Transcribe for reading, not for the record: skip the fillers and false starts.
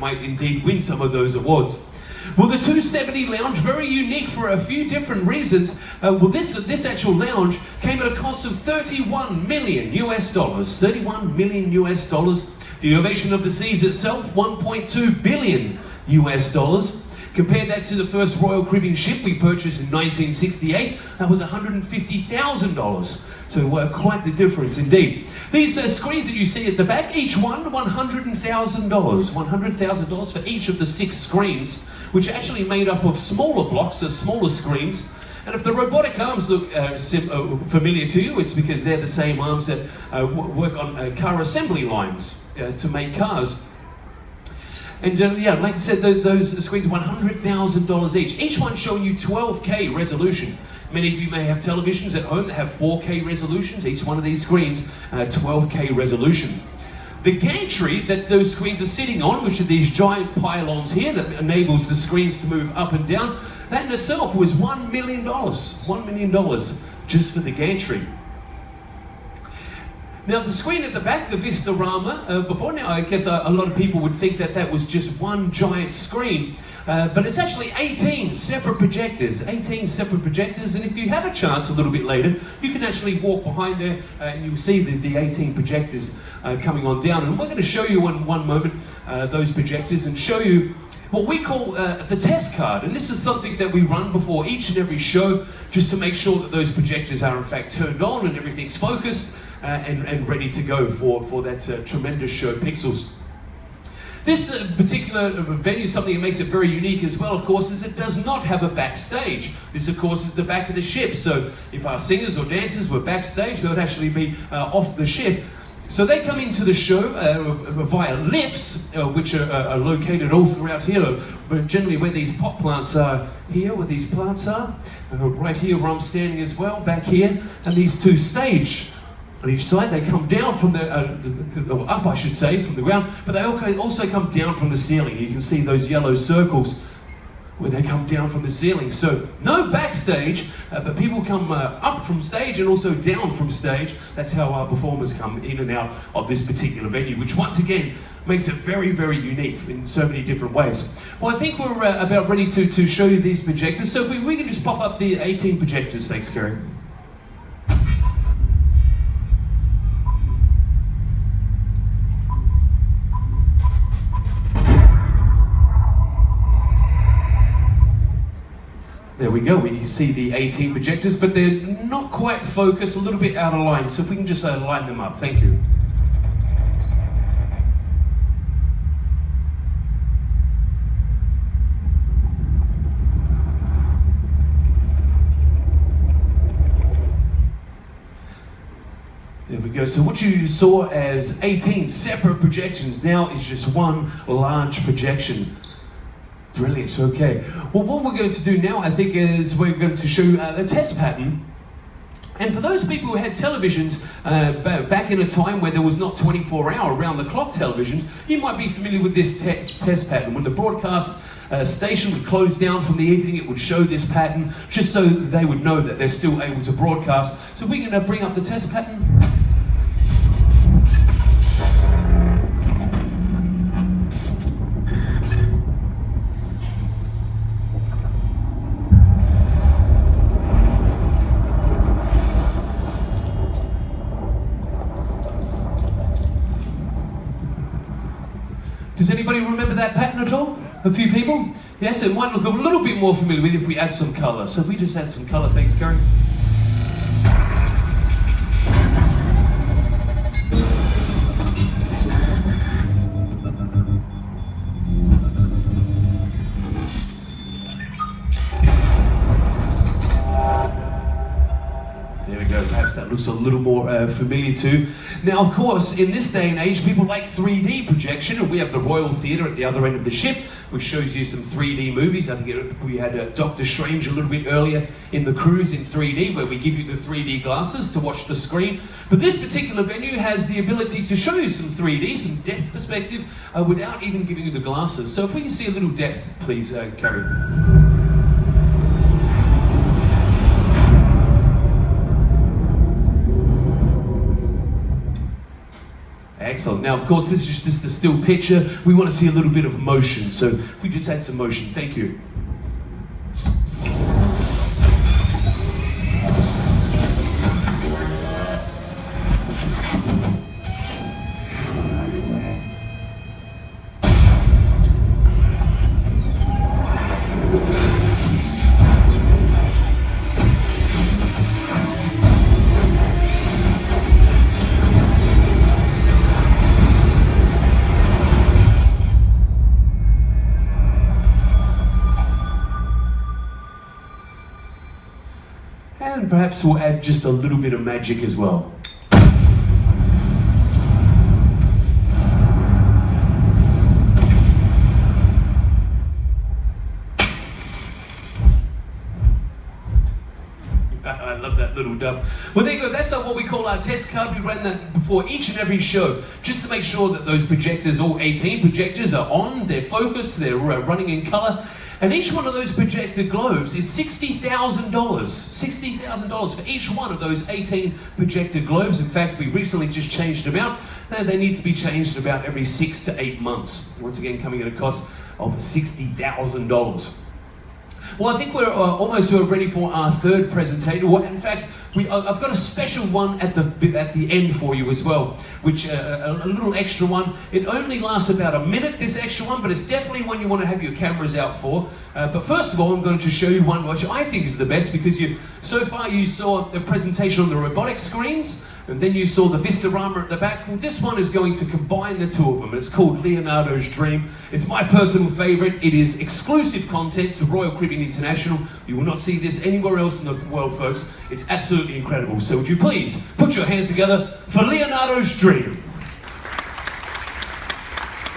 might indeed win some of those awards. Well, the 270 lounge, very unique for a few different reasons. This actual lounge came at a cost of 31 million US dollars. 31 million US dollars. The Ovation of the Seas itself, 1.2 billion US dollars. Compare that to the first Royal Caribbean ship we purchased in 1968. That was $150,000. So quite the difference indeed. These screens that you see at the back, each one $100,000. $100,000 for each of the 6 screens, which are actually made up of smaller blocks, smaller screens. And if the robotic arms look familiar to you, it's because they're the same arms that work on car assembly lines to make cars. And yeah, like I said, those screens are $100,000 each. Each one showing you 12K resolution. Many of you may have televisions at home that have 4K resolutions. Each one of these screens, 12K resolution. The gantry that those screens are sitting on, which are these giant pylons here that enables the screens to move up and down, that in itself was $1 million. $1 million just for the gantry. Now the screen at the back, the Vistarama, before now I guess a lot of people would think that that was just one giant screen, but it's actually 18 separate projectors, 18 separate projectors, and if you have a chance a little bit later, you can actually walk behind there and you'll see the 18 projectors coming on down, and we're going to show you in one moment those projectors and show you what we call the test card, and this is something that we run before each and every show just to make sure that those projectors are in fact turned on and everything's focused and ready to go for that tremendous show, Pixels. This particular venue, something that makes it very unique as well, of course, is it does not have a backstage. This, of course, is the back of the ship, so if our singers or dancers were backstage, they would actually be off the ship. So they come into the show via lifts, which are located all throughout here, but generally where these pot plants are here, where these plants are, right here where I'm standing as well, back here, and these 2 stage on each side. They come down from the, up I should say, from the ground, but they also come down from the ceiling. You can see those yellow circles where they come down from the ceiling. So no backstage, but people come up from stage and also down from stage. That's how our performers come in and out of this particular venue, which once again makes it very, very unique in so many different ways. Well, I think we're about ready to show you these projectors. So if we can just pop up the 18 projectors. Thanks, Kerry. There we go, we can see the 18 projectors, but they're not quite focused, a little bit out of line, so if we can just line them up, thank you. There we go, so what you saw as 18 separate projections now is just one large projection. Brilliant, okay. Well, what we're going to do now, I think, is we're going to show the test pattern. And for those people who had televisions back in a time where there was not 24-hour round-the-clock televisions, you might be familiar with this test pattern. When the broadcast station would close down from the evening, it would show this pattern, just so they would know that they're still able to broadcast. So we're going to bring up the test pattern. Does anybody remember that pattern at all? A few people? Yes, it might look a little bit more familiar with if we add some colour. So if we just add some colour, thanks, Gary. There we go, perhaps that looks a little more familiar too. Now, of course, in this day and age, people like 3D projection, and we have the Royal Theatre at the other end of the ship, which shows you some 3D movies. I think we had Doctor Strange a little bit earlier in the cruise in 3D, where we give you the 3D glasses to watch the screen. But this particular venue has the ability to show you some 3D, some depth perspective, without even giving you the glasses. So if we can see a little depth, please, Carrie. excellent. Now, of course, this is just a still picture. We want to see a little bit of motion. So if we just add some motion, thank you. And perhaps we'll add just a little bit of magic as well. I love that little dove. Well, there you go. That's what we call our test card. We ran that before each and every show, just to make sure that those projectors, all 18 projectors, are on, they're focused, they're running in color. And each one of those projector globes is $60,000. $60,000 for each one of those 18 projector globes. In fact, we recently just changed them out. They need to be changed about every 6 to 8 months. Once again, coming at a cost of $60,000. Well, I think we're almost ready for our third presentation. Well, in fact, I've got a special one at the end for you as well, which a little extra one. It only lasts about a minute, this extra one, but it's definitely one you want to have your cameras out for. But first of all, I'm going to show you one which I think is the best, because so far you saw a presentation on the robotic screens, and then you saw the Vistarama at the back. Well, this one is going to combine the two of them. It's called Leonardo's Dream. It's my personal favorite. It is exclusive content to Royal Caribbean International. You will not see this anywhere else in the world, folks. It's absolutely incredible. So would you please put your hands together for Leonardo's Dream?